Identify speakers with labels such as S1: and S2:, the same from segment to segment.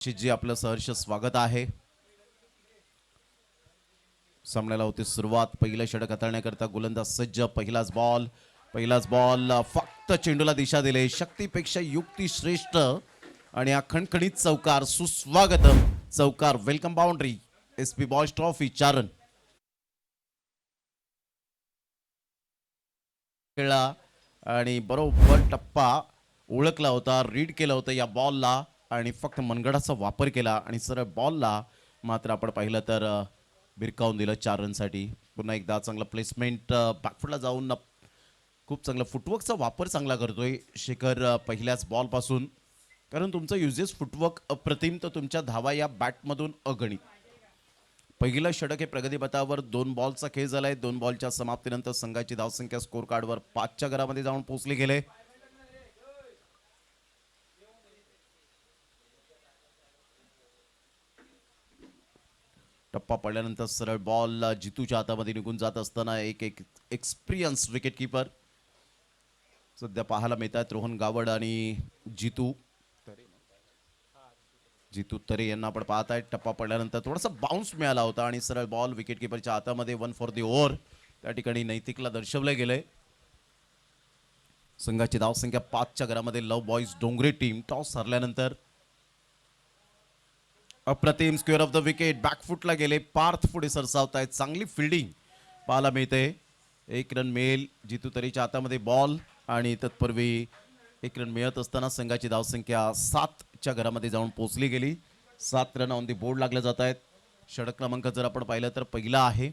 S1: जी आपलं सहर्ष स्वागत आहे. सामन्याला होती सुरुवात. पहिलं षटक हाताळण्याकरता गोलंदाज सज्ज. पहिलाच बॉल फक्त चेंडूला दिशा दिले. शक्तीपेक्षा युक्ती श्रेष्ठ आणि हा खणखणीत चौकार. सुस्वागतम चौकार. Welcome boundary. SP boys trophy 4 run खेळला आणि बरोबर टप्पा ओळखला होता, रीड केलं होतं या बॉलला आणि फक्त मनगडाचा वापर केला आणि सरळ बॉलला मात्र आपण पाहिलं तर भिरकावून दिलं 4 रनसाठी. पुन्हा एकदा चांगलं प्लेसमेंट बॅकफुटला जाऊन खूप चांगला फुटवर्कचा वापर चांगला करतोय शेखर पहिल्याच बॉलपासून. कारण तुमचं युजेस फुटवर्क अप्रतिम, तर तुमच्या धावा या बॅटमधून अगणित. पहिलं षटक हे प्रगतीपथावर 2 बॉलचा खेळ झालाय. 2 बॉलच्या समाप्तीनंतर संघाची धावसंख्या स्कोर कार्डवर 5च्या घरामध्ये जाऊन पोहोचली गेले. टप्पा पडल्यानंतर सरळ बॉल जितूच्या हातामध्ये निघून जात असताना एक एक्सपिरियन्स विकेट किपर सध्या पाहायला मिळतात. रोहन गावड आणि जितू तरे यांना आपण पाहत आहे. टप्पा पडल्यानंतर थोडासा बाउन्स मिळाला होता आणि सरळ बॉल विकेट किपरच्या हातामध्ये. 1 फॉर दी ओव्हर त्या ठिकाणी नैतिकला दर्शवलं गेलंय. संघाची धावसंख्या 5च्या घरामध्ये. लव बॉईज डोंगरे टीम टॉस हरल्यानंतर अप्रतिम स्क्वेअर ऑफ द विकेट. बॅकफुटला गेले. पार्थ पुढे सरसावत आहेत. चांगली फिल्डिंग पाहायला मिळते. 1 रन मिळेल. जितू तरीच्या हातामध्ये बॉल आणि तत्पूर्वी 1 रन मिळत असताना संघाची धावसंख्या 7च्या घरामध्ये जाऊन पोहोचली गेली. 7 रन ऑन दी बोर्ड लागले जात आहेत. षटक क्रमांक जर आपण पाहिलं तर पहिला आहे.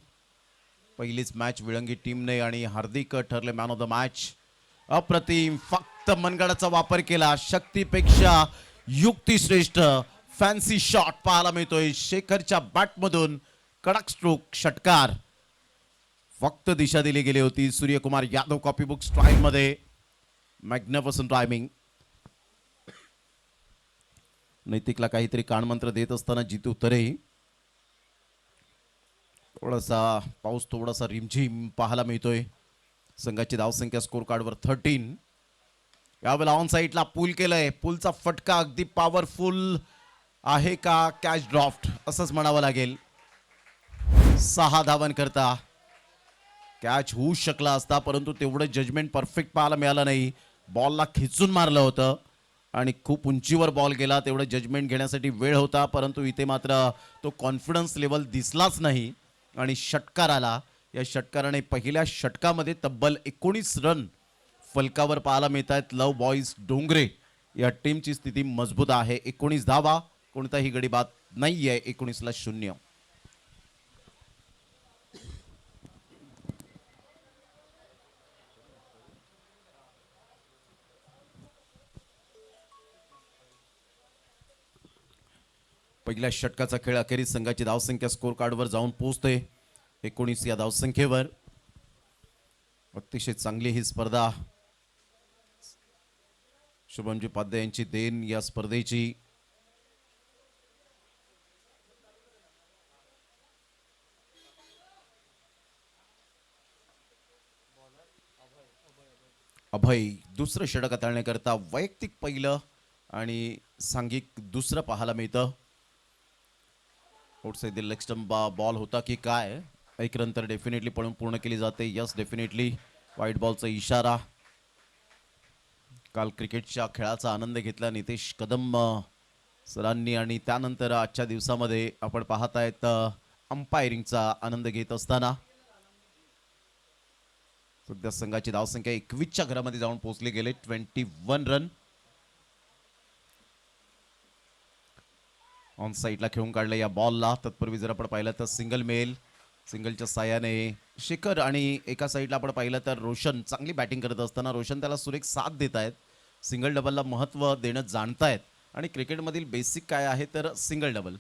S1: पहिलीच मॅच विळंगी टीमने आणि हार्दिक ठरले मॅन ऑफ द मॅच. अप्रतिम फक्त मनगडाचा वापर केला. शक्तीपेक्षा युक्तिश्रेष्ठ फॅन्सी शॉट पाहायला मिळतोय शेखरच्या बॅटमधून. कडक स्ट्रोक षटकार. फक्त दिशा दिली गेली होती. सूर्यकुमार यादव कॉपीबुक स्टाईल मध्ये. Magnificent timing. नैतिकला काहीतरी कानमंत्र देत असताना जितू तरे. थोडासा रिमझिम पाहायला मिळतोय. संघाची धावसंख्या स्कोर कार्डवर 13. यावेळेला ऑन साईडला पूल केलंय. पूलचा फटका अगदी पॉवरफुल आहे का? कॅच ड्रॉफ्ट असंच म्हणावं लागेल. 6 धावांकरता कॅच होऊ शकला असता, परंतु तेवढं जजमेंट परफेक्ट पाहायला मिळालं नाही. बॉलला खिचून मारलं होतं आणि खूप उंचीवर बॉल गेला. तेवढं जजमेंट घेण्यासाठी वेळ होता, परंतु इथे मात्र तो कॉन्फिडन्स लेवल दिसलाच नाही आणि षटकार आला. या षटकाराने पहिल्या षटकामध्ये तब्बल 19 रन फलकावर पाहायला मिळत आहेत. लव बॉईज डोंगरे या टीमची स्थिती मजबूत आहे. 19 धावा, कोणताही गडी बाद नाहीये. 19ला 0. पहिल्या षटकाचा खेळ अखेरीस संघाची धावसंख्या स्कोर कार्डवर जाऊन पोहोचते 19 या धावसंख्येवर. अतिशय चांगली ही स्पर्धा. शुभमजी पाध्ये यांची देण या स्पर्धेची. अभय दुसरं षटक हाताळण्याकरता वैयक्तिक पहिलं आणि सांघिक दुसरं पाहायला मिळतं. आउटसाइड लेग स्टंप बॉल होता की काय? 1 रन तर डेफिनेटली पळून पूर्ण केली जाते. Yes definitely. व्हाईट बॉलचा इशारा. काल क्रिकेटच्या खेळाचा आनंद घेतला नितेश कदम सरांनी आणि त्यानंतर आजच्या दिवसामध्ये आपण पाहत आहेत अंपायरिंगचा आनंद घेत असताना. सध्या संघाची धावसंख्या 21च्या घरामध्ये जाऊन पोहोचले गेले. 21 रन. ऑन साईडला खेळून काढलं या बॉलला. तत्पूर्वी जर आपण पाहिलं तर सिंगल मेल. सिंगलच्या साह्याने शेखर आणि एका साईडला आपण पाहिलं तर रोशन चांगली बॅटिंग करत असताना रोशन त्याला सुरेख साथ देत आहेत. सिंगल डबलला महत्त्व देणं जाणतायत आणि क्रिकेटमधील बेसिक काय आहे तर सिंगल डबल.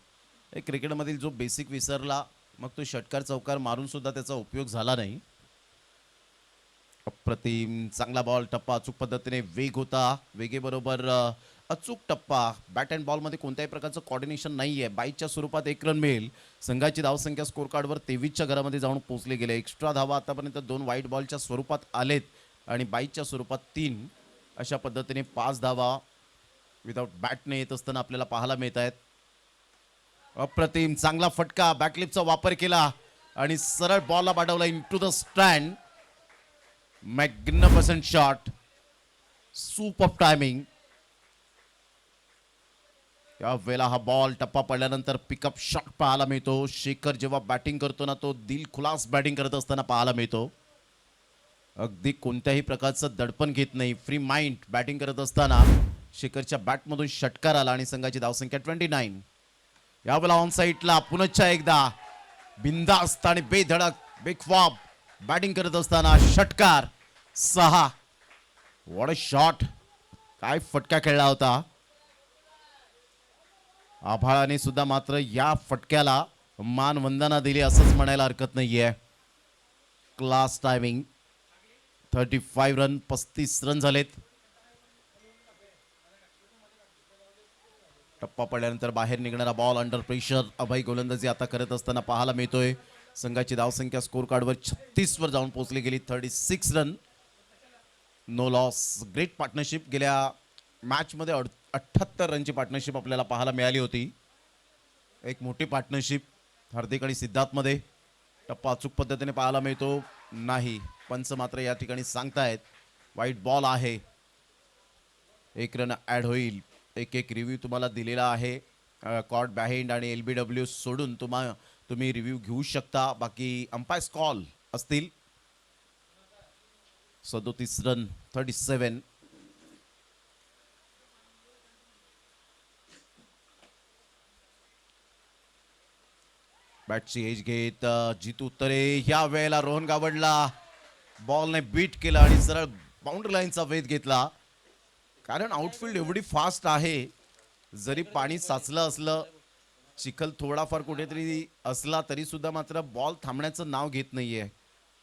S1: क्रिकेटमधील जो बेसिक विसरला मग तो षटकार चौकार मारून सुद्धा त्याचा उपयोग झाला नाही. अप्रतिम चांगला बॉल. टप्पा अचूक पद्धतीने वेग होता. वेगेबरोबर अचूक टप्पा. बॅट अँड बॉलमध्ये कोणत्याही प्रकारचं कॉर्डिनेशन नाही आहे. बाईच्या स्वरूपात 1 रन मिळेल. संघाची धावसंख्या स्कोर कार्डवर 23च्या घरामध्ये जाऊन पोहोचले गेले. एक्स्ट्रा धावा आतापर्यंत 2 व्हाईट बॉलच्या स्वरूपात आलेत आणि बाईच्या स्वरूपात 3. अशा पद्धतीने 5 धावा विदाऊट बॅटने येत असताना आपल्याला पाहायला मिळत आहेत. अप्रतिम चांगला फटका बॅकलिपचा वापर केला आणि सरळ बॉलला पाठवला into the stand. Magnificent shot, super timing. या वेळेला हा बॉल टप्पा पडल्यानंतर पिकअप शॉट पाहायला मिळतो. शेखर जेव्हा बॅटिंग करतो ना तो दिलखुलास बॅटिंग करत असताना पाहायला मिळतो. अगदी कोणत्याही प्रकारचं दडपण घेत नाही, फ्री माइंड बॅटिंग करत असताना शेखरच्या बॅटमधून षटकार आला आणि संघाची धावसंख्या 29. यावेळेला ऑन साईडला पुनश्च एकदा बिंदास्त आणि बेधडक बेख्वाब बॅटिंग करत असताना षटकार 6. व्हॉट अ शॉट, काय फटका खेळला होता. आभाळाने सुद्धा मात्र या फटक्याला मानवंदना दिली असंच म्हणायला हरकत नाहीये. Class timing. 35 रन, 35 रन झालेत. टप्पा पडल्यानंतर बाहेर निघणारा बॉल अंडर प्रेशर अभय गोलंदाजी आता करत असताना पाहायला मिळतोय. संघाची धावसंख्या स्कोर कार्डवर 36 वर जाऊन पोहोचली गेली. 36 run, no loss. Great partnership. गेल्या मॅच मध्ये 78 रनची पार्टनरशिप आपल्याला पाहायला मिळाली होती. एक मोठी पार्टनरशिप हार्दिक आणि सिद्धार्थ मध्ये. टप्पा अचूक पद्धतीने पाहायला मिळतो नाही. पंच मात्र या ठिकाणी सांगतायत वाईट बॉल आहे. 1 रन ऍड होईल. एक रिव्ह्यू तुम्हाला दिलेला आहे. कॉर्ड बॅहेंड आणि LBW सोडून तुम्ही रिव्ह्यू घेऊ शकता. बाकी अंपायर्स कॉल असतील. 37 रन, 37. बॅटची एज घेत जितू उत्तरे. ह्या वेळेला रोहन गावडला बॉलने बीट केला आणि सरळ बाउंड्री लाईनचा वेध घेतला. कारण आउटफील्ड एवढी फास्ट आहे, जरी पाणी साचलं असलं, चिखल थोडाफार कुठेतरी असला तरी सुद्धा मात्र बॉल थांबण्याचं नाव घेत नाहीये.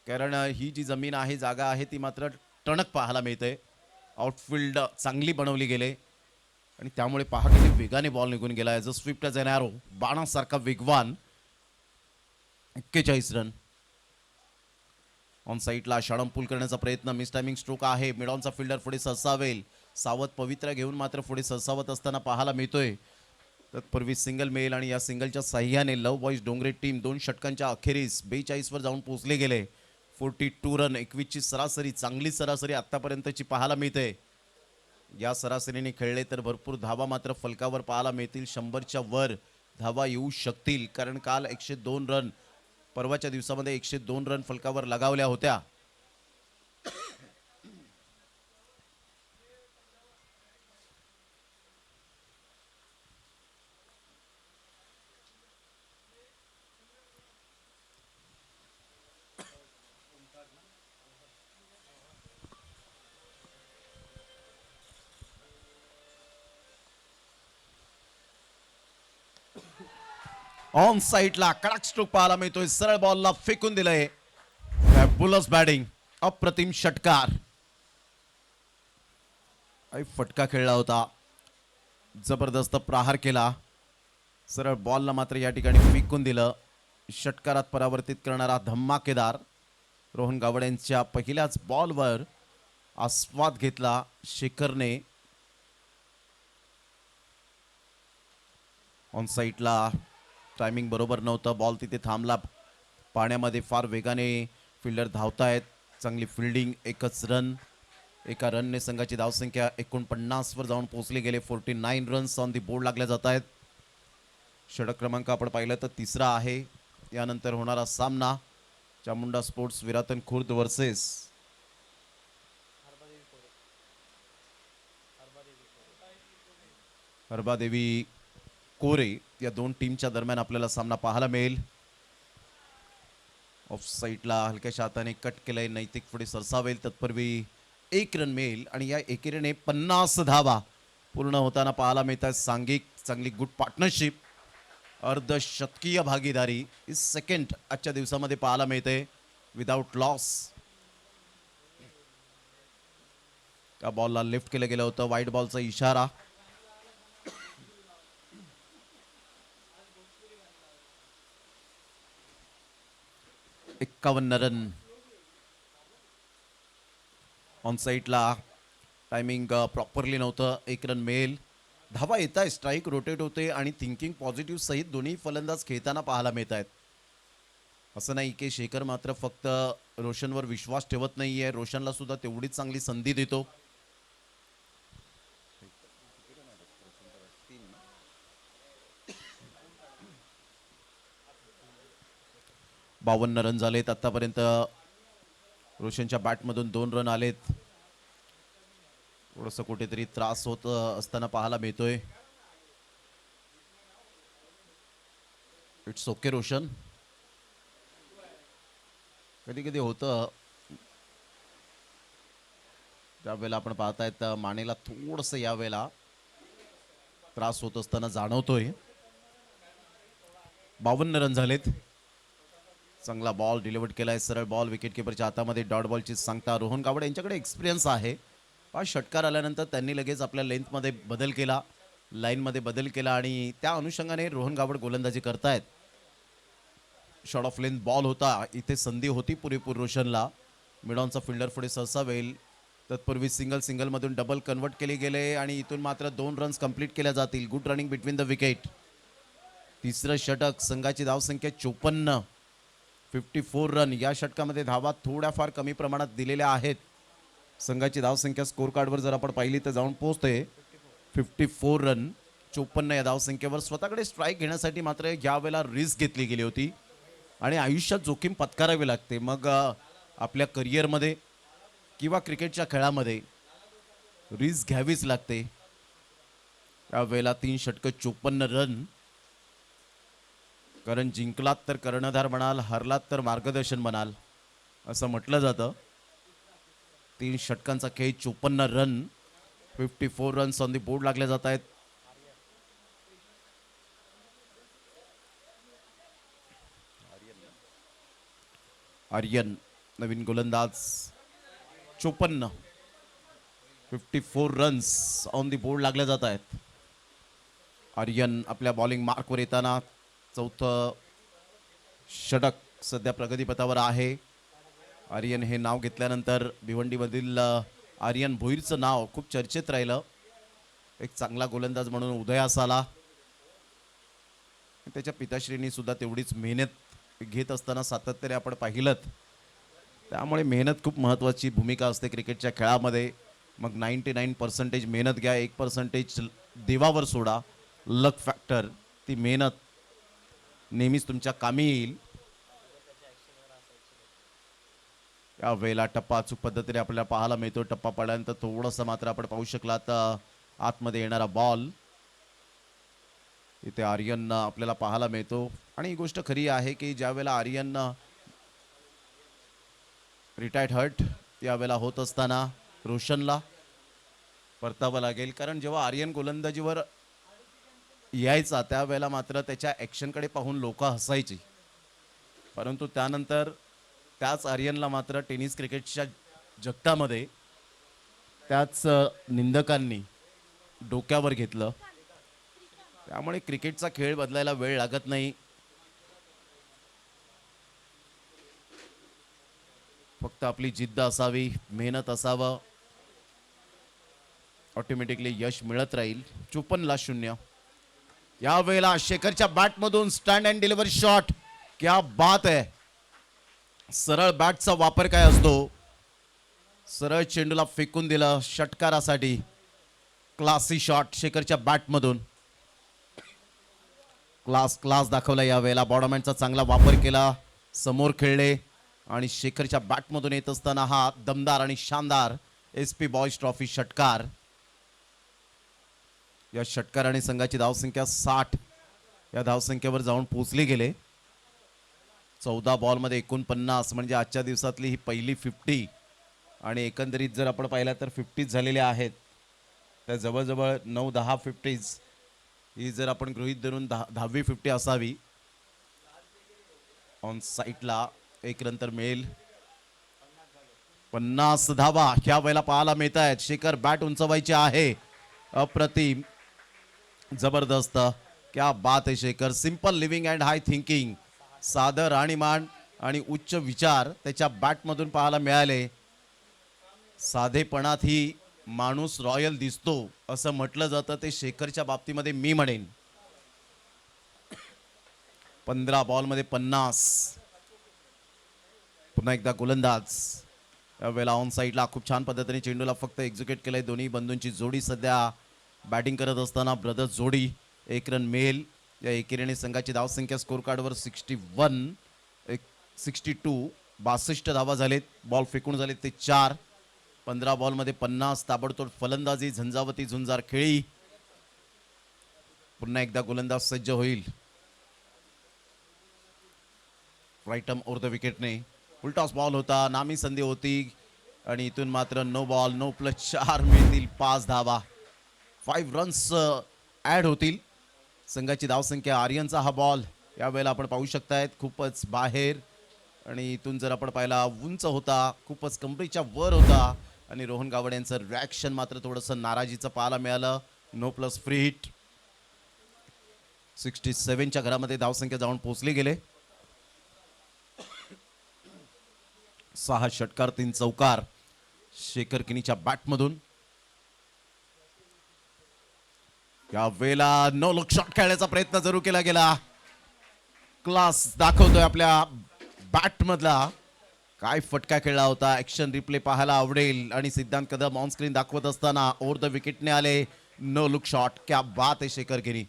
S1: कारण ही जी जमीन आहे, जागा आहे, ती मात्र टणक पाहायला मिळते. आउटफील्ड चांगली बनवली गेले आणि त्यामुळे पहा किती वेगाने बॉल निघून गेला. As a swift as an arrow, बाणासारखा वेगवान. 41 रन. ऑन साईडला शाळम पूल करण्याचा प्रयत्न. मिस टायमिंग स्ट्रोक आहे. मिडॉनचा फिल्डर पुढे सरसावेल. सावध पवित्रा घेऊन मात्र पुढे सरसावत असताना पाहायला मिळतोय. तत्पूर्वी सिंगल मेल आणि या सिंगलच्या साह्याने लव बॉईज डोंगरे टीम 2 षटकांच्या अखेरीस 42 वर जाऊन पोहोचले गेले. 42 रन, 21 ची सरासरी, चांगली सरासरी आतापर्यंतची पाहायला मिळते. या सरासरीने खेळले तर भरपूर धावा मात्र फलकावर पाहायला मिळतील. 100च्या वर धावा येऊ शकतील. कारण काल 102 रन, परवाच्या दिवसामध्ये 102 रन फलकावर लगावल्या होत्या. ऑन साईडला कडक स्ट्रोक पाहायला मिळतोय. सरळ बॉलला फेकून दिलंय. बुलस बॅटिंग, अप्रतिम षटकार. फटका खेळला होता, जबरदस्त प्रहार केला. सरळ बॉलला मात्र या ठिकाणी फेकून दिलं. षटकारात परावर्तित करणारा धमाकेदार रोहन गावडे यांच्या पहिल्याच बॉलवर आस्वाद घेतला शेखरने. ऑन साईडला टायमिंग बरोबर नव्हतं. बॉल तिथे थांबला. पाण्यामध्ये फार वेगाने फिल्डर धावतायत. चांगली फिल्डिंग. 1च रन. एका रनने संघाची धावसंख्या 49 वर जाऊन पोहोचली गेले. 49 रन्स ऑन दी बोर्ड लागल्या जात आहेत. षटक क्रमांक आपण पाहिलं तर 3रा आहे. यानंतर होणारा सामना चामुंडा स्पोर्ट्स विरातन खुर्द वर्सेस हरबादेवी कोरे या 2 टीमच्या दरम्यान आपल्याला सामना पाहायला मिळेल. ऑफ साईडला हलक्याशा हाताने कट केलंय. नैतिक पुढे सरसावेल. तत्पूर्वी 1 रन मिळेल आणि या एकेरीने 50 धावा पूर्ण होताना पाहायला मिळतात. सांघिक चांगली गुड पार्टनरशिप, अर्धशतकीय भागीदारी इज सेकंड आजच्या दिवसामध्ये पाहायला मिळते विदाउट लॉस. त्या बॉलला लिफ्ट केलं गेलं होतं. वाईट बॉलचा इशारा. एक्कावन्न रन. ऑन साईडला टायमिंग प्रॉपरली नव्हतं. 1 रन मिळेल. धावा येत आहे, स्ट्राईक रोटेट होते आणि थिंकिंग पॉझिटिव्ह सहित दोन्ही फलंदाज खेळताना पाहायला मिळत आहेत. असं नाही की शेखर मात्र फक्त रोशनवर विश्वास ठेवत नाहीये, रोशनला सुद्धा तेवढीच चांगली संधी देतो. बावन्न रन झालेत आतापर्यंत. रोशनच्या बॅटमधून 2 रन आलेत. थोडंसं कुठेतरी त्रास होत असताना पाहायला मिळतोय. It's okay Roshan. कधी कधी होतं त्यावेळेला आपण पाहतायत मानेला थोडंसं यावेळेला त्रास होत असताना जाणवतोय. 52 रन झालेत. चांगला बॉल डिलिव्हर्ड केलाय, सरळ बॉल विकेट किपरच्या हातामध्ये. डॉट बॉलची सांगता रोहन गावड यांच्याकडे एक्सपिरियन्स आहे. 5 षटकार आल्यानंतर त्यांनी लगेच आपल्या लेंथमध्ये बदल केला, लाईनमध्ये बदल केला आणि त्या अनुषंगाने रोहन गावड गोलंदाजी करतायत. शॉर्ट ऑफ लेंथ बॉल होता, इथे संधी होती पुरेपूर रोशनला. मिडॉनचा फिल्डर पुढे सहसा वेल. तत्पूर्वी सिंगलमधून डबल कन्वर्ट केले गेले आणि इथून मात्र 2 रन्स कंप्लीट केल्या जातील. Good running between the wicket. तिसरं षटक, संघाची धावसंख्या 54, 54 रन. या षटकामध्ये धावा थोड्याफार कमी प्रमाणात दिलेल्या आहेत. संघाची धावसंख्या स्कोर कार्डवर जर आपण पाहिली तर जाऊन पोहोचते 54 रन. 54 या धावसंख्येवर. स्वतःकडे स्ट्राईक घेण्यासाठी मात्र यावेळेला रिस्क घेतली गेली होती आणि आयुष्यात जोखीम पत्करावी लागते. मग आपल्या करिअरमध्ये किंवा क्रिकेटच्या खेळामध्ये रिस्क घ्यावीच लागते. यावेळेला 3 षटकं 54 रन. कारण जिंकलात तर कर्णधार म्हणाल, हरलात तर मार्गदर्शन म्हणाल असं म्हटलं जातं. 3 षटकांचा खेळ, 54 run. 54 runs on the board लागले जात आहेत. आर्यन नवीन गोलंदाज. 54, 54 रन्स ऑन दी बोर्ड लागले जात आहेत. आर्यन आपल्या बॉलिंग मार्कवर येताना चौथं षटक सध्या प्रगतीपथावर आहे. आर्यन हे नाव घेतल्यानंतर भिवंडीमधील आर्यन भोईरचं नाव खूप चर्चेत राहिलं. एक चांगला गोलंदाज म्हणून उदयास आला. त्याच्या पिताश्रींनी सुद्धा तेवढीच मेहनत घेत असताना सातत्याने आपण पाहिलं. त्यामुळे मेहनत खूप महत्त्वाची भूमिका असते क्रिकेटच्या खेळामध्ये. मग 99% मेहनत घ्या, 1% देवावर सोडा. लक फॅक्टर, ती मेहनत नेहमीच तुमच्या कामी येईल. या वेळेला टप्पा अचूक पद्धतीने आपल्याला पाहायला मिळतो. टप्पा पडल्यानंतर थोडंसं मात्र आपण पाहू शकला तर आतमध्ये येणारा बॉल इथे आर्यन आपल्याला पाहायला मिळतो. आणि ही गोष्ट खरी आहे की ज्या वेळेला आर्यन रिटायर्ड हर्ट यावेळेला होत असताना रोशनला परतावं लागेल. कारण जेव्हा आर्यन गोलंदाजीवर यायचा त्यावेळेला मात्र त्याच्या ॲक्शनकडे पाहून लोक हसायची. परंतु त्यानंतर त्याच आर्यनला मात्र टेनिस क्रिकेटच्या जगतामध्ये त्याच निंदकांनी डोक्यावर घेतलं. त्यामुळे क्रिकेटचा खेळ बदलायला वेळ लागत नाही. फक्त आपली जिद्द असावी, मेहनत असावं, ऑटोमॅटिकली यश मिळत राहील. 54-0. यावेळेला शेखरच्या बॅटमधून स्टँड अँड डिलिव्हरी शॉट. क्या बात आहे. सरळ बॅटचा वापर काय असतो. सरळ चेंडूला फेकून दिलं षटकारासाठी. क्लासी शॉट शेखरच्या बॅटमधून. क्लास दाखवला यावेळेला. बॉडमॅनचा चांगला वापर केला, समोर खेळले आणि शेखरच्या बॅटमधून येत असताना हा दमदार आणि शानदार SP बॉयज ट्रॉफी षटकार. या षटकाराने संघाची धावसंख्या 60 या धावसंख्येवर जाऊन पोहोचली गेले. 14 बॉलमध्ये 49 म्हणजे आजच्या दिवसातली ही पहिली 50. आणि एकंदरीत जर आपण पाहिलं तर 50 झालेल्या आहेत. त्या जवळजवळ 9-10 50s ही जर आपण गृहीत धरून 10वी 50 असावी. ऑन साईटला एक नंतर मिळेल. 50 धावा ह्या वेळेला पाहायला मिळत आहेत. शेखर बॅट उंचवायची आहे. अप्रतिम, जबरदस्त. क्या बात आहे Shekhar. Simple living and high thinking. साधं राणीमान आणि उच्च विचार त्याच्या बॅटमधून पाहायला मिळाले. साधेपणात ही माणूस रॉयल दिसतो असं म्हटलं जातं ते शेखरच्या बाबतीमध्ये मी म्हणेन. 15 बॉलमध्ये 50. पुन्हा एकदा गोलंदाज यावेळेला ऑन साईडला खूप छान पद्धतीने चेंडूला फक्त एक्झिक्यूट केलंय. दोन्ही बंधूंची जोडी सध्या बॅटिंग करत असताना ब्रदर्स जोडी 1 रन मेल. या एकेरीने संघाची धावसंख्या स्कोर कार्डवर 62 धावा झालेत. बॉल फेकून झालेत ते 4. 15 बॉलमध्ये 50. ताबडतोब फलंदाजी झंझावती झुंजार खेळी. पुन्हा एकदा गोलंदाज सज्ज होईल. राईट आर्म ओव्हर द विकेटने उलटाच बॉल होता. नामी संधी होती आणि इथून मात्र नो बॉल. नो प्लस 4 मिळतील. 5 धावा. 5 रन्स ऍड होतील. संघाची धावसंख्या. आर्यनचा हा बॉल यावेळेला आपण पाहू शकतायत खूपच बाहेर आणि इथून जर आपण पाहिला उंच होता. खूपच कंपनीच्या वर होता आणि रोहन गावडे यांचं रिॲक्शन मात्र थोडंसं नाराजीचं पाहायला मिळालं. No plus free hit. 67च्या घरामध्ये धावसंख्या जाऊन पोहोचली गेले. 6 षटकार 3 चौकार शेखर किनीच्या बॅटमधून. या वेळेला नो लुक शॉट खेळण्याचा प्रयत्न जरूर केला गेला. क्लास दाखवतोय आपल्या बॅट मधला. काय फटका खेळला होता. ऍक्शन रिप्ले पाहायला आवडेल. आणि सिद्धांत कदम ऑन स्क्रीन दाखवत असताना ओव्हर द विकेटने आले. No look shot. क्या बात आहे शेखर किनी.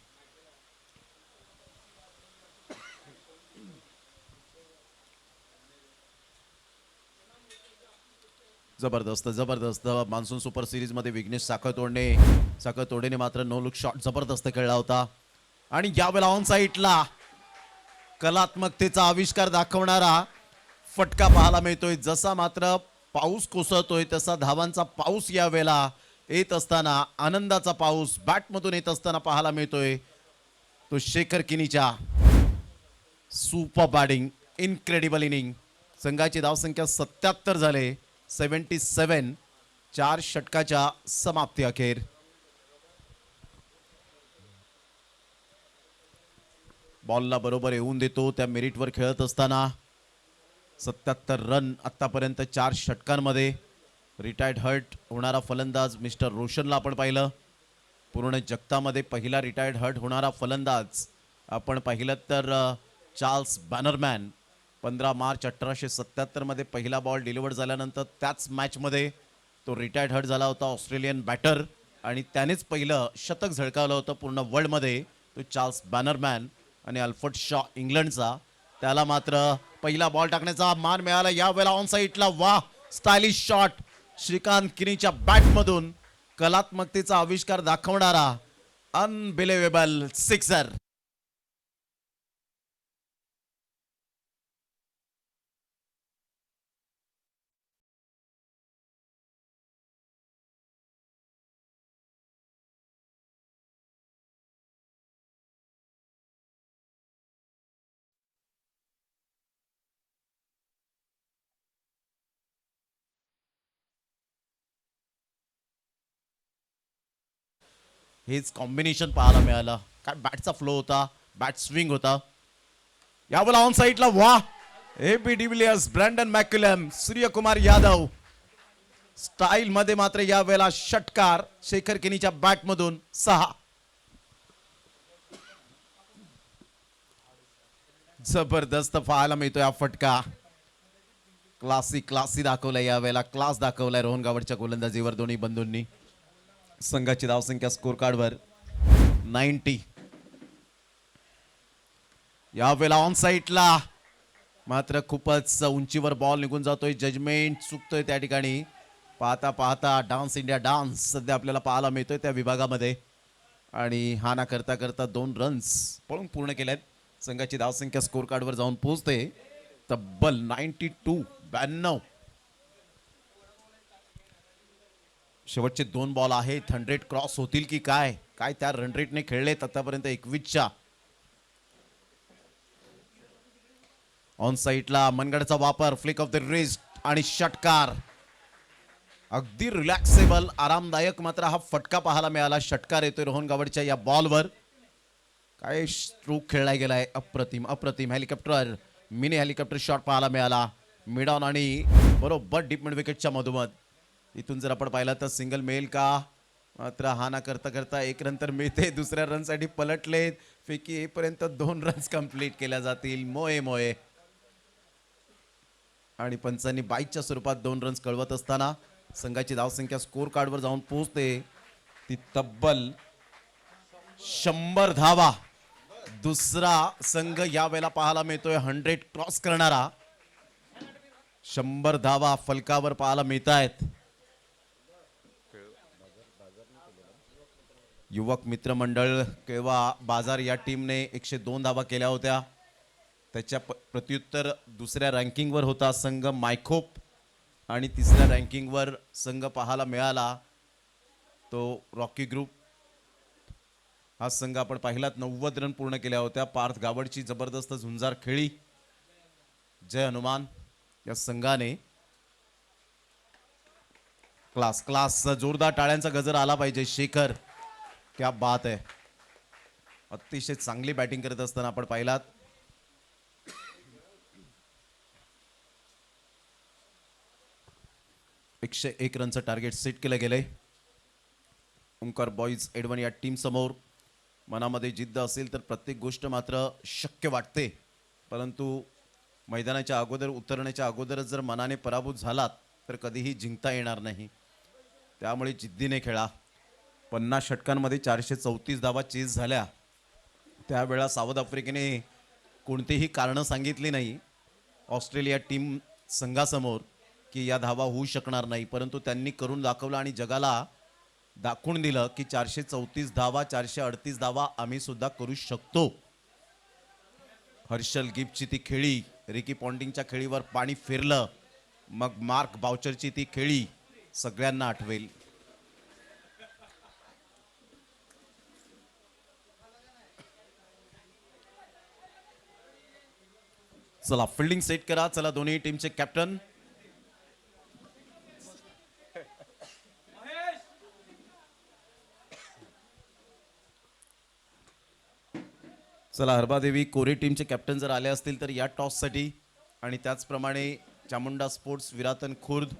S1: जबरदस्त जबरदस्त. मान्सून सुपर सिरीज मध्ये विघ्नेश साखळतोडेने मात्र नो लुक शॉट जबरदस्त खेळला होता. आणि यावेळेला ऑन साईडला कलात्मकतेचा आविष्कार दाखवणारा फटका पाहायला मिळतोय. जसा मात्र पाऊस कोसळतोय तसा धावांचा पाऊस यावेळेला येत असताना, आनंदाचा पाऊस बॅटमधून येत असताना पाहायला मिळतोय. तो शेखर किनीच्या सुपर बॅटिंग. Incredible inning. संघाची धावसंख्या 77 झाले. 77. 4 षटकाच्या समाप्ती अखेर. बॉलला बरोबर येऊन देतो त्या मेरिटवर खेळत असताना 77 रन आतापर्यंत 4 षटकांमध्ये. रिटायर्ड हर्ट होणारा फलंदाज मिस्टर रोशनला आपण पाहिलं. पूर्ण जगतामध्ये पहिला रिटायर्ड हर्ट होणारा फलंदाज आपण पाहिलं तर चार्ल्स बॅनरमॅन. 15 मार्च 1877 मध्ये पहिला बॉल डिलिव्हर झाल्यानंतर त्याच मॅचमध्ये तो रिटायर्ड हर्ट झाला होता. ऑस्ट्रेलियन बॅटर आणि त्यानेच पहिलं शतक झळकावलं होतं पूर्ण वर्ल्डमध्ये. तो चार्ल्स बॅनरमॅन. आणि अल्फ्रेड शॉ इंग्लंडचा. त्याला मात्र पहिला बॉल टाकण्याचा मान मिळाला. यावेळेला ऑन साईडला वाह स्टायलिश शॉट. श्रीकांत किनीच्या बॅटमधून कलात्मकतेचा आविष्कार दाखवणारा अनबिलिव्हेबल सिक्सर. हेच कॉम्बिनेशन पाहायला मिळालं. काय बॅटचा फ्लो होता. बॅट स्विंग होता. यावेळेला ऑन साईडला वाह AB de Villiers, Brendon McCullum, Suryakumar Yadav style मध्ये मात्र यावेळेला षटकार शेखर किनीच्या बॅटमधून. 6. जबरदस्त पाहायला मिळतोय हा फटका. क्लासी दाखवलाय यावेळेला. क्लास दाखवलाय रोहन गावडच्या गोलंदाजीवर दोन्ही बंधूंनी. संघाची धावसंख्या स्कोर कार्डवर 90. यावेळेला ऑन साईडला मात्र खूपच उंचीवर बॉल निघून जातोय. जजमेंट चुकतोय त्या ठिकाणी. पाहता पाहता डान्स इंडिया डान्स सध्या आपल्याला पाहायला मिळतोय त्या विभागामध्ये. आणि हा ना करता करता 2 रन्स पळून पूर्ण केल्यात. संघाची धावसंख्या स्कोर कार्डवर जाऊन पोहोचते तब्बल 92. शेवटचे 2 बॉल आहेत. 100 क्रॉस होतील की काय. काय त्या रन रेटने खेळलेत आतापर्यंत 21च्या. ऑन साईडला मनगडचा वापर. फ्लिक ऑफ द रिस्ट आणि षटकार. अगदी रिलॅक्सेबल आरामदायक मात्र हा फटका पाहायला मिळाला. षटकार येतोय रोहन गावडच्या या बॉलवर. काय स्ट्रोक खेळला गेलाय. अप्रतिम अप्रतिम. हेलिकॉप्टर मिनी हेलिकॉप्टर शॉट पाहायला मिळाला. मिड ऑन आणि बरोबर डीप मिड विकेटच्या मधोमध. इथून जर आपण पाहिलं तर सिंगल मिळेल का, मात्र हा ना करता करता एक रन तर मिळते. दुसऱ्या रनसाठी पलटले. फेकी येईपर्यंत 2 रन्स कंप्लीट केल्या जातील. मोये मोये आणि पंचांनी बाईकच्या स्वरूपात 2 रन्स कळवत असताना संघाची धावसंख्या स्कोर कार्डवर जाऊन पोहोचते ती तब्बल 100 धावा. दुसरा संघ यावेळेला पाहायला मिळतोय 100 क्रॉस करणारा. 100 धावा फलकावर पाहायला मिळत आहेत. युवक मित्रमंडळ केव्हा बाजार या टीमने 102 धावा केल्या होत्या. त्याच्या प्रत्युत्तर दुसऱ्या रँकिंगवर होता संघ मायखोप आणि तिसऱ्या रँकिंगवर संघ पाहायला मिळाला तो रॉकी ग्रुप. हा संघ आपण पाहिलात 90 रन पूर्ण केल्या होत्या. पार्थ गावडची जबरदस्त झुंजार खेळी. जय हनुमान या संघाने क्लास क्लास जोरदार टाळ्यांचा गजर आला पाहिजे. शेखर क्या बात आहे. अतिशय चांगली बॅटिंग करत असताना आपण पाहिलात. एकशे 1 रनचं टार्गेट सेट केलं गेलंय ओंकार बॉईज एडवन या टीम समोर. मनामध्ये जिद्द असेल तर प्रत्येक गोष्ट मात्र शक्य वाटते, परंतु मैदानाच्या अगोदर उतरण्याच्या अगोदरच जर मनाने पराभूत झालात तर कधीही जिंकता येणार नाही. त्यामुळे जिद्दीने खेळा. 50 षटकांमध्ये 434 धावा चेस झाल्या. त्यावेळा साऊथ आफ्रिकेने कोणतीही कारणं सांगितली नाही ऑस्ट्रेलिया टीम संघासमोर की या धावा होऊ शकणार नाही, परंतु त्यांनी करून दाखवलं आणि जगाला दाखवून दिलं की 434 धावा 438 धावा आम्ही सुद्धा करू शकतो. हर्षल गिफ्टची ती खेळी, रिकी पॉन्टिंगच्या खेळीवर पाणी फिरलं, मग मार्क बाउचरची ती खेळी सगळ्यांना आठवेल. चला फिल्डिंग सेट करा. चला दोन्ही टीमचे कॅप्टन चला हरबादेवी कोरे टीमचे कॅप्टन जर आले असतील तर या टॉससाठी, आणि त्याचप्रमाणे चामुंडा स्पोर्ट्स विरातन खुर्द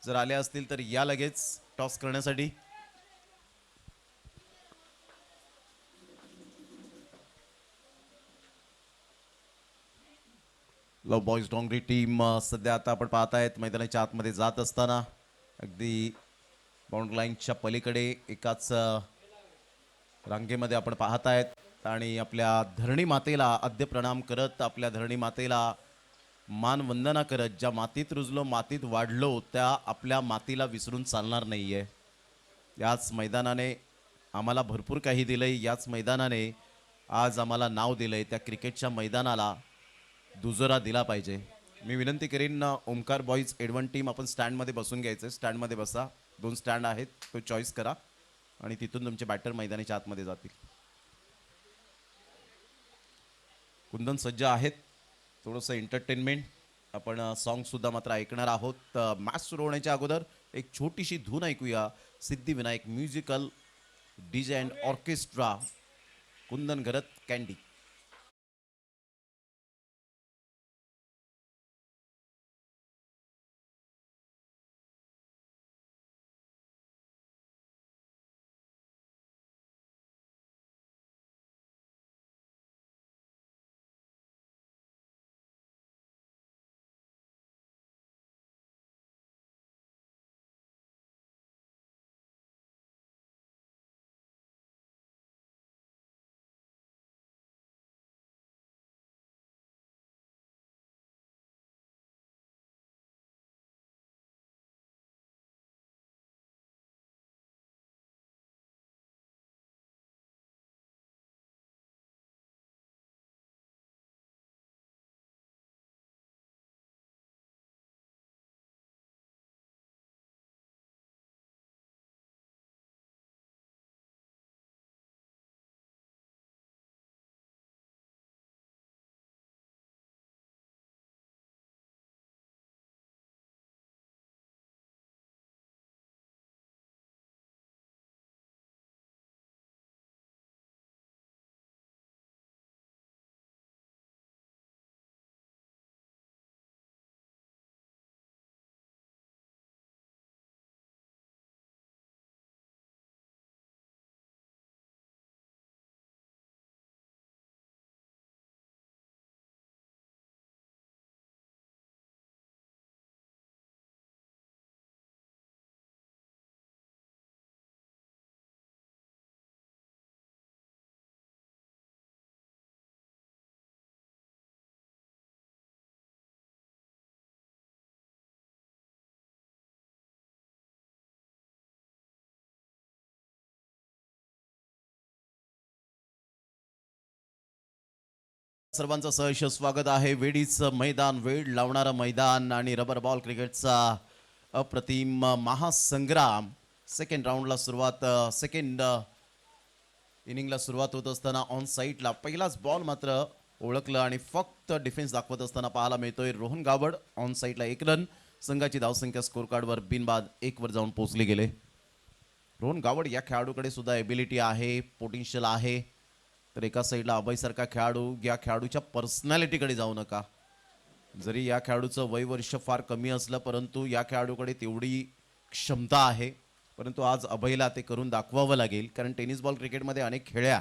S1: जर आले असतील तर या लगेच टॉस करण्यासाठी. लव बॉईज डोंगरी टीम सध्या आता आपण पाहतायत मैदानाच्या आतमध्ये जात असताना अगदी बाउंड्री लाईनच्या पलीकडे एकाच रांगेमध्ये आपण पाहतायत आणि आपल्या धरणी मातेला आद्य प्रणाम करत, आपल्या धरणी मातेला मान वंदना करत, ज्या मातीत रुजलो मातीत वाढलो त्या आपल्या मातीला विसरून चालणार नाहीये. याच मैदानाने आम्हाला भरपूर काही दिलंय. याच मैदानाने आज आम्हाला नाव दिलंय. त्या क्रिकेटच्या मैदानाला दुजोरा दिला पाहिजे. मी विनंती करीन ओंकार बॉईज एडवन टीम आपण स्टँडमध्ये बसून घ्यायचं. स्टँडमध्ये बसा. 2 स्टँड आहेत, तो चॉईस करा आणि तिथून तुमचे बॅटर मैदानाच्या आतमध्ये जातील. कुंदन सज्ज आहेत. थोडंसं एंटरटेनमेंट आपण सॉन्ग सुद्धा मात्र ऐकणार आहोत. मॅच सुरू होण्याच्या अगोदर एक छोटीशी धून ऐकूया. Siddhivinayak musical DJ and orchestra Kundan Gharat candy. सर्वांचं सहर्ष स्वागत आहे. वेडीचं मैदान, वेड लावणारं मैदान आणि रबर बॉल क्रिकेटचा अप्रतिम महासंग्राम. सेकंड राऊंडला सुरुवात, सेकंड इनिंगला सुरुवात होत असताना ऑन साईडला पहिलाच बॉल मात्र ओळखलं आणि फक्त डिफेन्स दाखवत असताना पाहायला मिळतोय रोहन गावड. ऑन साईडला 1 रन. संघाची धावसंख्या स्कोर कार्डवर बिनबाद 1 वर जाऊन पोहोचले गेले. रोहन गावड या खेळाडूकडे सुद्धा एबिलिटी आहे, पोटेन्शियल आहे. तर एका साईडला अभयसारखा खेळाडू, या खेळाडूच्या पर्सनॅलिटीकडे जाऊ नका. जरी या खेळाडूचं वय वर्ष फार कमी असलं परंतु या खेळाडूकडे तेवढी क्षमता आहे. परंतु आज अभयला ते करून दाखवावं लागेल, कारण टेनिस बॉल क्रिकेटमध्ये अनेक खेळ्या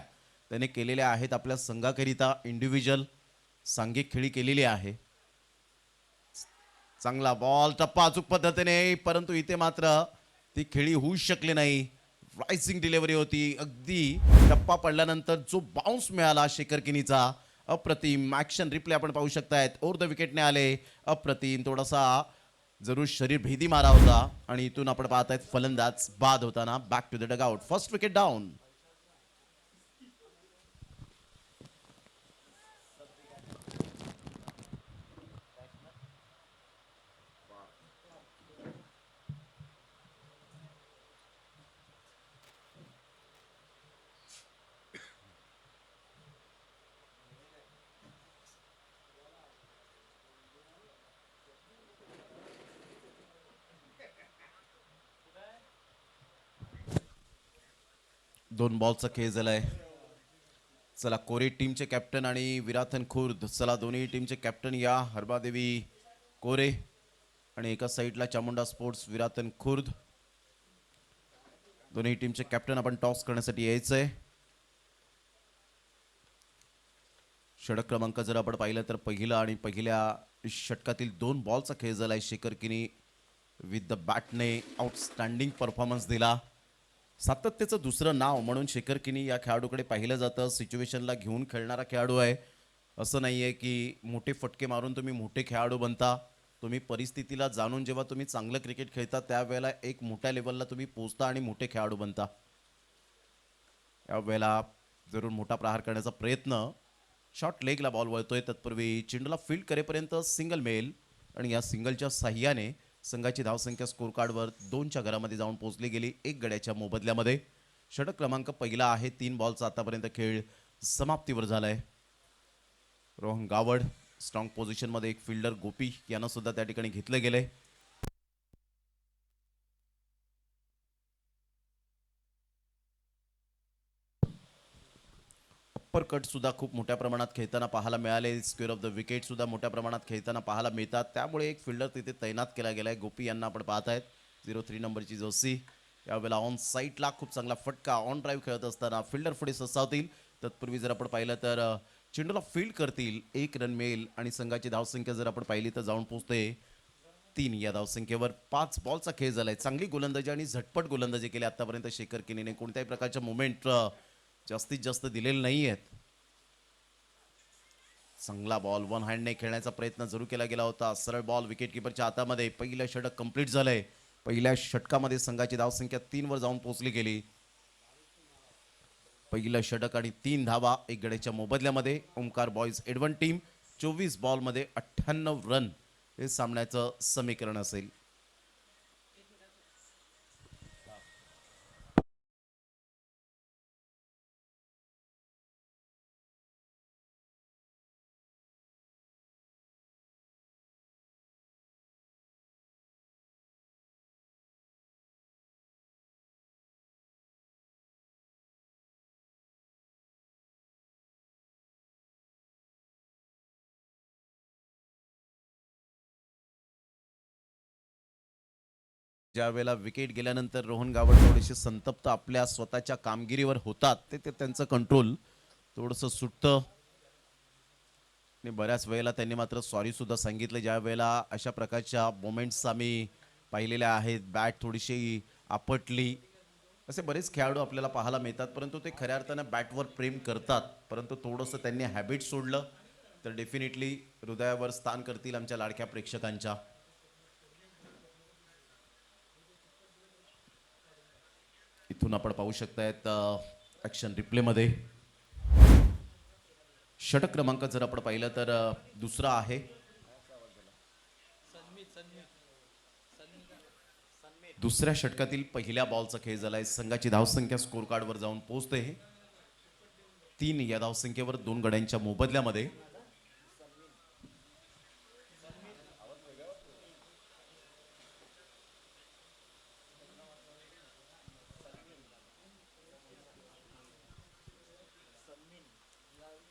S1: त्याने केलेल्या आहेत. आपल्या संघाकरिता इंडिव्हिज्युअल सांघिक खेळी केलेली आहे. चांगला बॉल टप्पा अचूक पद्धतीने, परंतु इथे मात्र ती खेळी होऊ शकली नाही. रायसिंग डिलिव्हरी होती. अगदी टप्पा पडल्यानंतर जो बाउन्स मिळाला शेखर किनीचा, अप्रतिम. ॲक्शन रिप्ले आपण पाहू शकतायत. ओव्हर द विकेटने आले, अप्रतिम. थोडासा जरूर शरीर भेदी मारा होता आणि इथून आपण पाहतायत फलंदाज बाद होताना. Back to the dugout. First wicket down. दोन बॉलचा खेळ झालाय. चला, कोरे टीमचे कॅप्टन आणि विराथन खुर्द, चला दोन्ही टीमचे कॅप्टन या. हरबादेवी कोरे आणि एका साईडला चामुंडा स्पोर्ट्स विराथन खुर्द. दोन्ही टीमचे कॅप्टन आपण टॉस करण्यासाठी यायचंय. षटक क्रमांक जर आपण पाहिलं तर पहिला आणि पहिल्या षटकातील 2 बॉलचा खेळ झालाय. शेखर किनी विथ द बॅटने आउटस्टँडिंग परफॉर्मन्स दिला. सातत्याचं दुसरं नाव म्हणून शेखर किनी या खेळाडूकडे पाहिलं जातं. सिच्युएशनला घेऊन खेळणारा खेळाडू आहे. असं नाही आहे की मोठे फटके मारून तुम्ही मोठे खेळाडू बनता. तुम्ही परिस्थितीला जाणून जेव्हा तुम्ही चांगलं क्रिकेट खेळता त्यावेळेला एक मोठ्या लेवलला तुम्ही पोहोचता आणि मोठे खेळाडू बनता. यावेळेला जरूर मोठा प्रहार करण्याचा प्रयत्न. शॉर्ट लेगला बॉल वळतोय. तत्पूर्वी चेंडूला फील्ड करेपर्यंत सिंगल मेल आणि या सिंगलच्या साह्याने संघाची धावसंख्या स्कोर कार्डवर 2च्या घरामध्ये जाऊन पोहोचली गेली 1 गड्याच्या मोबदल्यामध्ये. षटक क्रमांक पहिला आहे. 3 बॉलचा आतापर्यंत खेळ समाप्तीवर झालाय. रोहन गावड स्ट्रॉंग पोझिशनमध्ये, एक फिल्डर गोपी यांना सुद्धा त्या ठिकाणी घेतलं गेलंय. अप्पर कट सुद्धा खूप मोठ्या प्रमाणात खेळताना पाहायला मिळाले. स्क्वेअर ऑफ द विकेट सुद्धा मोठ्या प्रमाणात खेळताना पाहायला मिळतात. त्यामुळे एक फिल्डर तिथे तैनात केला गेलाय. गोपी यांना आपण पाहतायत. 03 नंबरची जर्सी. यावेळेला ऑन साईडला खूप चांगला फटका. ऑन ड्राईव्ह खेळत असताना फिल्डर पुढे ससावतील. तत्पूर्वी जर आपण पाहिलं तर चेंडूला फील्ड करतील. 1 रन मिळेल आणि संघाची धावसंख्या जर आपण पाहिली तर जाऊन पोहोचते 3 या धावसंख्येवर. 5 बॉलचा खेळ झालाय. चांगली गोलंदाजी आणि झटपट गोलंदाजी केली आतापर्यंत शेखर किनीने. कोणत्याही प्रकारच्या मुवमेंट जास्तीत जास्त दिलेले नाही आहेत. चांगला बॉल वन हँडने खेळण्याचा प्रयत्न जरूर केला गेला होता. सरळ बॉल विकेट किपरच्या हातामध्ये. पहिलं षटक कंप्लीट झालंय. पहिल्या षटकामध्ये संघाची धावसंख्या 3 वर जाऊन पोहोचली गेली. पहिलं षटक आणि 3 धावा 1 गड्याच्या मोबदल्यामध्ये. Omkar boys Edwan team 24 बॉलमध्ये 98 run हे सामन्याचं समीकरण असेल. ज्या वेळेला विकेट गेल्यानंतर रोहन गावड थोडेसे संतप्त आपल्या स्वतःच्या कामगिरीवर होतात. ते त्यांचं कंट्रोल थोडंसं सुटतं आणि बऱ्याच वेळेला त्यांनी मात्र सॉरी सुद्धा सांगितलं. ज्या वेळेला अशा प्रकारच्या मोमेंट्स आम्ही पाहिलेल्या आहेत. बॅट थोडीशी आपटली. असे बरेच खेळाडू आपल्याला पाहायला मिळतात परंतु ते खऱ्या अर्थानं बॅटवर प्रेम करतात. परंतु थोडंसं त्यांनी हॅबिट सोडलं तर डेफिनेटली हृदयावर स्थान करतील आमच्या लाडक्या प्रेक्षकांच्या. इथून आपण पाहू शकतायत ॲक्शन रिप्लेमध्ये षटक क्रमांक जर आपण पाहिलं तर दुसरा आहे. दुसऱ्या षटकातील पहिल्या बॉलचा खेळ झालाय. संघाची धावसंख्या स्कोर कार्डवर जाऊन पोहोचते 3 या धावसंख्येवर 2 गड्यांच्या मोबदल्यामध्ये.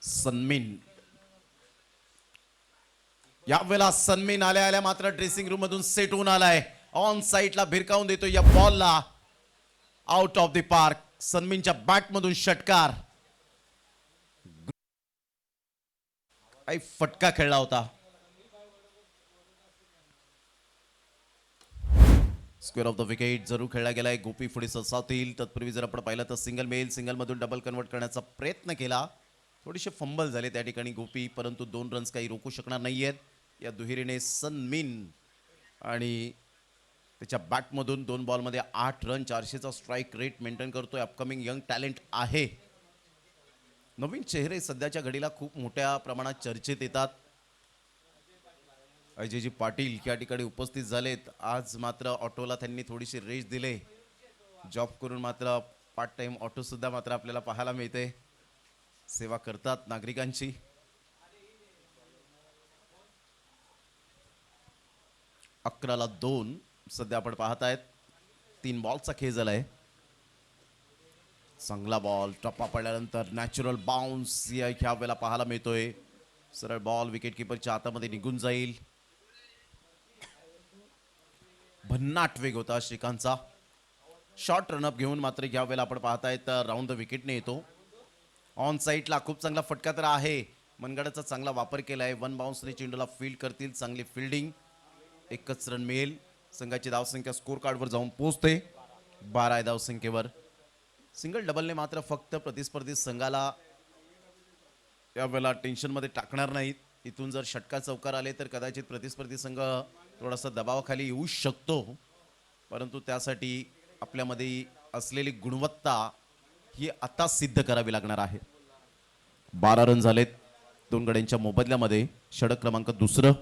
S1: सन्मीन यावेळेला सन्मीन आल्या आल्या मात्र ड्रेसिंग रूम मधून सेट होऊन आलाय. ऑन साईडला भिरकावून देतो या बॉलला. Out of the park. सन्मीनच्या बॅट मधून षटकार. काही फटका खेळला होता. स्क्वेअर ऑफ द विकेट जरूर खेळला गेलाय. गोपी पुढे ससावतील. तत्पूर्वी जर आपण पाहिलं तर सिंगल मेल सिंगल मधून डबल कन्वर्ट करण्याचा प्रयत्न केला. थोडेसे फंबल झाले त्या ठिकाणी गोपी, परंतु 2 रन्स काही रोखू शकणार नाहीयेत. या दुहेरीने सनमिन आणि त्याच्या बॅटमधून 2 बॉलमध्ये 8 रन 400चा स्ट्राईक रेट मेंटेन करतोय. अपकमिंग यंग टॅलेंट आहे. नवीन चेहरे सध्याच्या घडीला खूप मोठ्या प्रमाणात चर्चेत येतात. अजयजी पाटील या ठिकाणी उपस्थित झालेत. आज मात्र ऑटोला त्यांनी थोडीशी रेस दिले. जॉब करून मात्र पार्ट टाइम ऑटो सुद्धा मात्र आपल्याला पाहायला मिळते. सेवा करतात नागरिकांची. अकराला 2 सध्या आपण पाहत आहेत. 3 बॉलचा खेळ झालाय. चांगला बॉल टप्पा पडल्यानंतर नॅचरल बाउन्स ह्या वेळेला पाहायला मिळतोय. सरळ बॉल विकेट किपरच्या हातामध्ये निघून जाईल. भन्नाट वेग होता श्रीकांतचा. शॉर्ट रनअप घेऊन मात्र या वेळेला आपण पाहतायत राऊंड द विकेटने येतो. ऑन साईडला खूप चांगला फटका तर आहे. मनगडाचा चांगला वापर केलाय. 1 बाउन्सने चेंडूला फील्ड करतील. चांगली फिल्डिंग. एकच रन मिळेल. संघाची धावसंख्या स्कोर कार्डवर जाऊन पोहोचते 12 या धावसंख्येवर. सिंगल डबलने मात्र फक्त प्रतिस्पर्धी संघाला यावेळेला टेन्शनमध्ये टाकणार नाहीत. इथून जर षटकार चौकार आले तर कदाचित प्रतिस्पर्धी संघ थोडासा दबावाखाली येऊ शकतो, परंतु त्यासाठी आपल्यामध्ये असलेली गुणवत्ता ही आता सिद्ध करावी लागणार आहे. 12 रन झालेत 2 गड्यांच्या मोबदल्यामध्ये. षटक क्रमांक दुसरं.